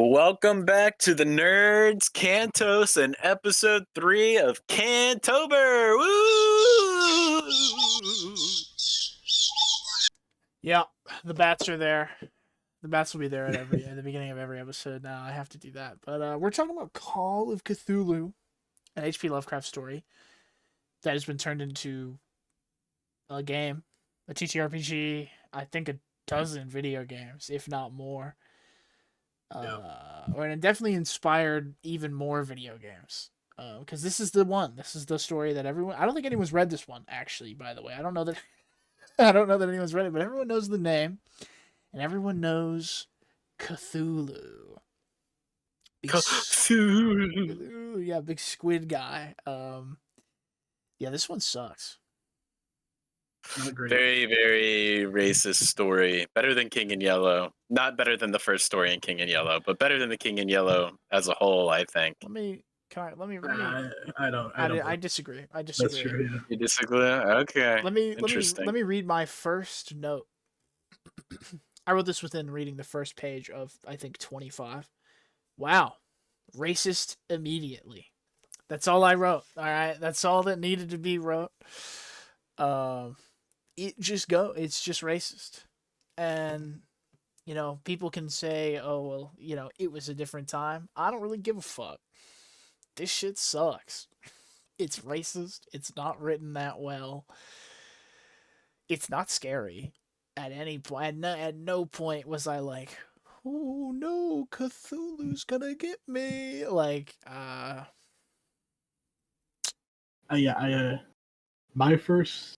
Welcome back to the Nerds Cantos and episode 3 of Cantober. Woo! Yeah, the bats are there. The bats will be there at the beginning of every episode now. I have to do that. But we're talking about Call of Cthulhu, an H.P. Lovecraft story that has been turned into a game, a TTRPG, I think a dozen video games, if not more. And it definitely inspired even more video games. Because this is the one. This is the story that everyone. I don't think anyone's read this one, actually. By the way, I don't know that. I don't know that anyone's read it, but everyone knows the name, and everyone knows Cthulhu. Cthulhu, yeah, big squid guy. Yeah, this one sucks. Not great. Very, very racist story. Better than King in Yellow. Not better than the first story in King in Yellow, but better than the King in Yellow as a whole, I think. Let me. I disagree. That's true. Yeah. You disagree? Okay. Let me read my first note. I wrote this within reading the first page of, I think, 25. Wow. Racist immediately. That's all I wrote. All right. That's all that needed to be wrote. It's just racist. And, people can say, oh, well, it was a different time. I don't really give a fuck. This shit sucks. It's racist. It's not written that well. It's not scary at any point. At no point was I like, oh no, Cthulhu's gonna get me. My first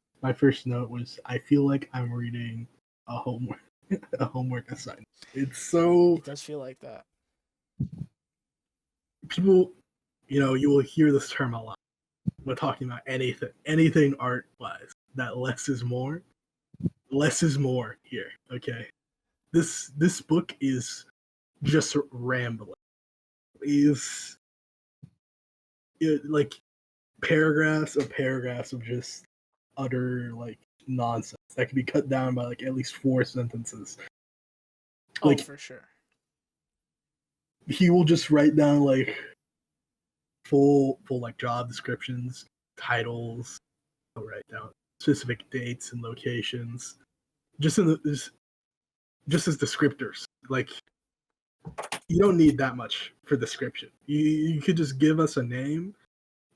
note was I feel like I'm reading a homework assignment. It does feel like that. People, you will hear this term a lot when talking about anything art-wise, that less is more. Less is more here, okay? This book is just rambling. Like paragraphs of just utter nonsense that can be cut down by at least 4 sentences. Oh, for sure. He will just write down full job descriptions, titles. He'll write down specific dates and locations, just as descriptors. You don't need that much for description. You could just give us a name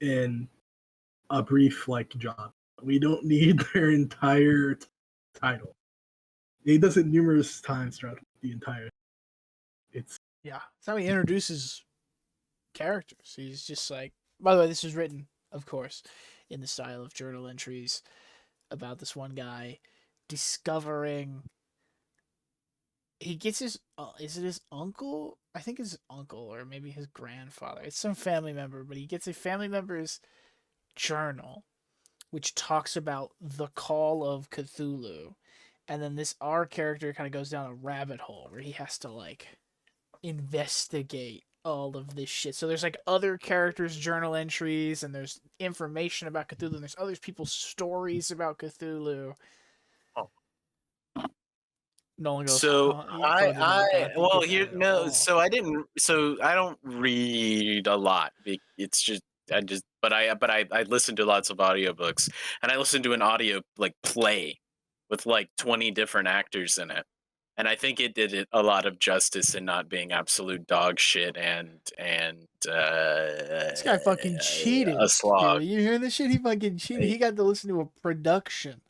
and a brief job. We don't need their entire title. He does it numerous times throughout the entire. It's how he introduces characters. He's just by the way, this was written, of course, in the style of journal entries about this one guy discovering. He gets his is it his uncle? I think his uncle, or maybe his grandfather. It's some family member, but he gets a family member's journal, which talks about the Call of Cthulhu, and then our character kind of goes down a rabbit hole where he has to investigate all of this shit. So there's other characters' journal entries, and there's information about Cthulhu, and there's other people's stories about Cthulhu. Nolan goes, so I don't read a lot. It's just but I listen to lots of audiobooks, and I listen to an audio play with 20 different actors in it, and I think it did it a lot of justice in not being absolute dog shit and this guy fucking cheated. A slog. Dude, you hear this shit? He fucking cheated. He got to listen to a production.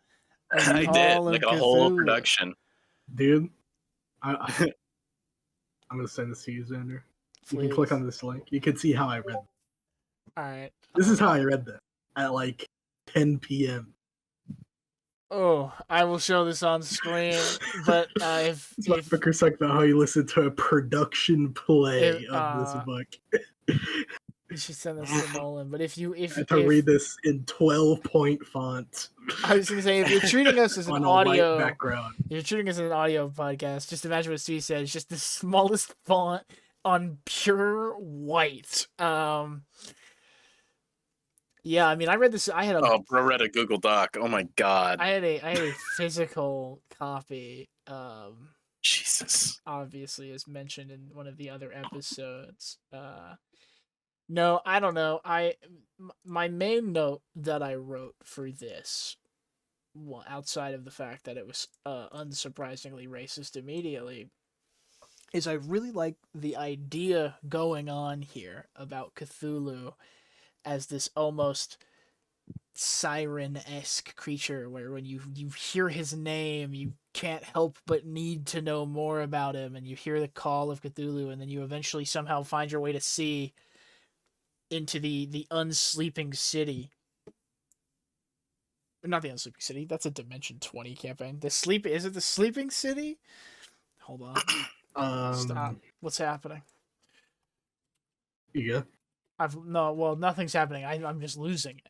I did a whole production. Dude, I'm gonna send this to you, Xander. You can click on this link. You can see how I read. All right. This is how I read that at 10 p.m. Oh, I will show this on screen, but if Booker's about how you listen to a production play of this book. You should send this to Nolan. But if read this in 12-point font. I was gonna say, if you're treating us as an audio background, you're treating us as an audio podcast. Just imagine what Steve said. It's just the smallest font on pure white. Yeah, I mean, I read this. I had bro read a Google Doc. Oh my god. I had a physical copy. Jesus. obviously, as mentioned in one of the other episodes. No, I don't know. My main note that I wrote for this, well, outside of the fact that it was unsurprisingly racist immediately, is I really like the idea going on here about Cthulhu as this almost siren-esque creature where when you hear his name you can't help but need to know more about him, and you hear the call of Cthulhu, and then you eventually somehow find your way to see into the unsleeping city. Not the unsleeping city, that's a Dimension 20 campaign. Is it the sleeping city? Hold on. Stop. What's happening? Yeah. Nothing's happening. I'm just losing it.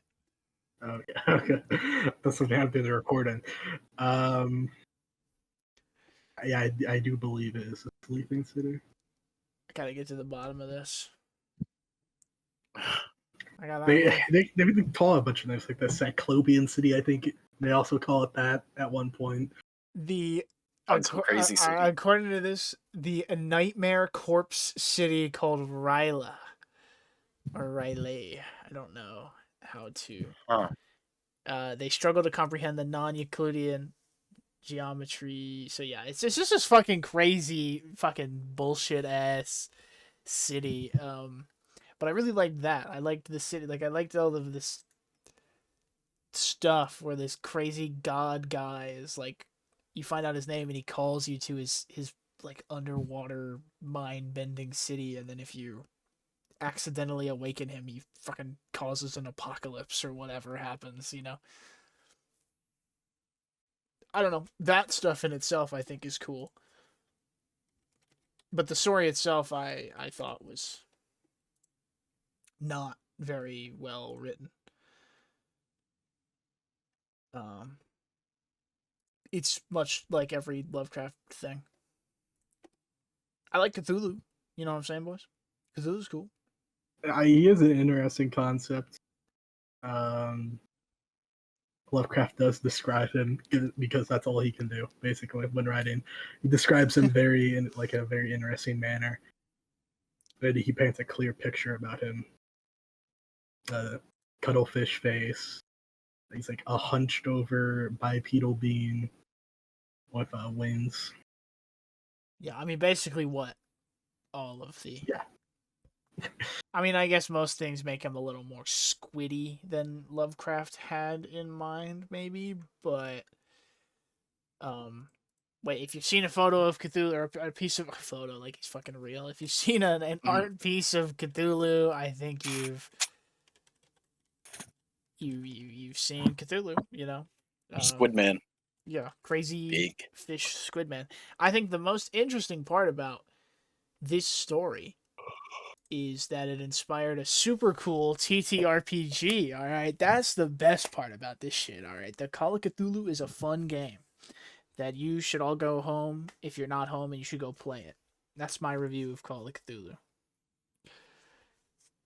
Okay. Okay. That's what happened in the recording. Yeah, I do believe it is a sleeping city. I gotta get to the bottom of this. They even call it a bunch of names like the Cyclopean City. I think they also call it that at one point. Some crazy city. According to this, the nightmare corpse city called Ryla or Riley. I don't know how to. They struggle to comprehend the non-Euclidean geometry. So yeah, it's just this fucking crazy, fucking bullshit ass city. But I really liked that. I liked the city. Like I liked all of this stuff where this crazy god guy is like, you find out his name and he calls you to his like underwater mind bending city, and then if you accidentally awaken him, he fucking causes an apocalypse or whatever happens, you know. I don't know. That stuff in itself I think is cool. But the story itself I thought was not very well written. It's much like every Lovecraft thing. I like Cthulhu. You know what I'm saying, boys? Cthulhu's cool. He is an interesting concept. Lovecraft does describe him because that's all he can do, basically, when writing. He describes him in a very interesting manner. But he paints a clear picture about him. Cuttlefish face. He's like a hunched over bipedal being with wings. Yeah, I mean, basically what all of the. Yeah. I mean, I guess most things make him a little more squiddy than Lovecraft had in mind, maybe, but wait, if you've seen a photo of Cthulhu or a piece of a photo, like he's fucking real, if you've seen an art piece of Cthulhu, I think you've seen Cthulhu, you know. Squidman. Yeah, crazy Big fish Squidman. I think the most interesting part about this story is that it inspired a super cool TTRPG. All right, that's the best part about this shit. All right, the Call of Cthulhu is a fun game that you should all go home if you're not home, and you should go play it. That's my review of Call of Cthulhu.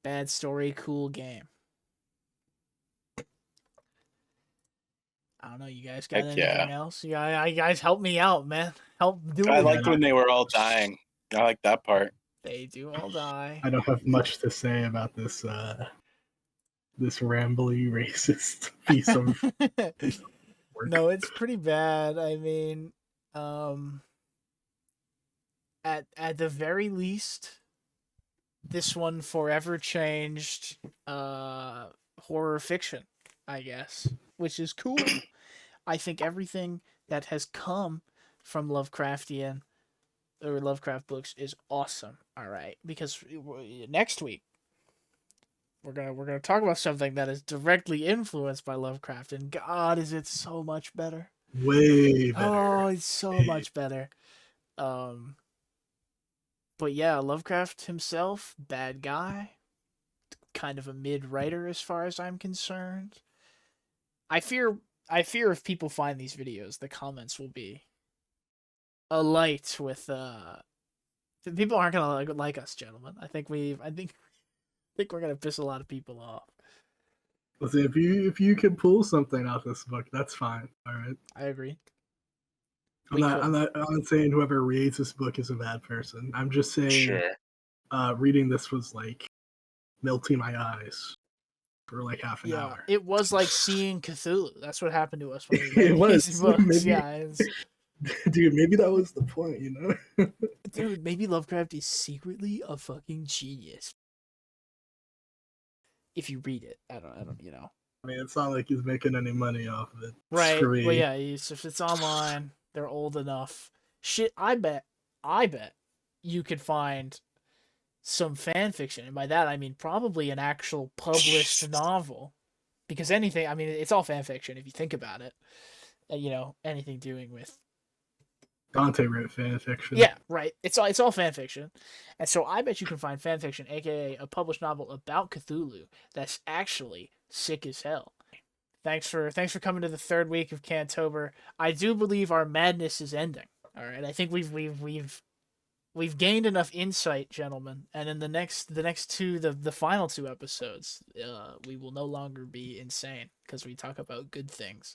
Bad story, cool game. I don't know. You guys got anything else? You guys help me out, man. Help do it. I liked when they were all dying. I like that part. They do all die. I don't have much to say about this this rambly racist piece of work. No, it's pretty bad. I mean, at the very least, this one forever changed horror fiction, I guess, which is cool. I think everything that has come from Lovecraftian or Lovecraft books is awesome. All right, because next week we're gonna talk about something that is directly influenced by Lovecraft, and God, is it so much better? Way better. Oh, it's so much better. But yeah, Lovecraft himself, bad guy, kind of a mid writer as far as I'm concerned. I fear if people find these videos, the comments will be alight with people aren't gonna like us, gentlemen. I think we're gonna piss a lot of people off. Listen, if you can pull something out of this book, that's fine. All right. I agree. We could. I'm not saying whoever reads this book is a bad person. I'm just saying Sure. reading this was like melting my eyes for like half an Yeah, hour. it was like seeing Cthulhu. That's what happened to us when we It read these was. books. Maybe, Yeah, it's, dude, maybe that was the point, dude, maybe Lovecraft is secretly a fucking genius. If you read it, I don't, I mean, it's not like he's making any money off of it. Right. Screw Well, me. yeah, if it's online, they're old enough. Shit, I bet you could find some fan fiction, and by that I mean probably an actual published novel. Because anything, I mean, it's all fan fiction if you think about it. Anything doing with. Dante wrote fan fiction. Yeah, right. It's all fan fiction, and so I bet you can find fan fiction, aka a published novel about Cthulhu, that's actually sick as hell. Thanks for coming to the third week of Cantober. I do believe our madness is ending. All right, I think we've gained enough insight, gentlemen, and in the next two the final two episodes, we will no longer be insane because we talk about good things.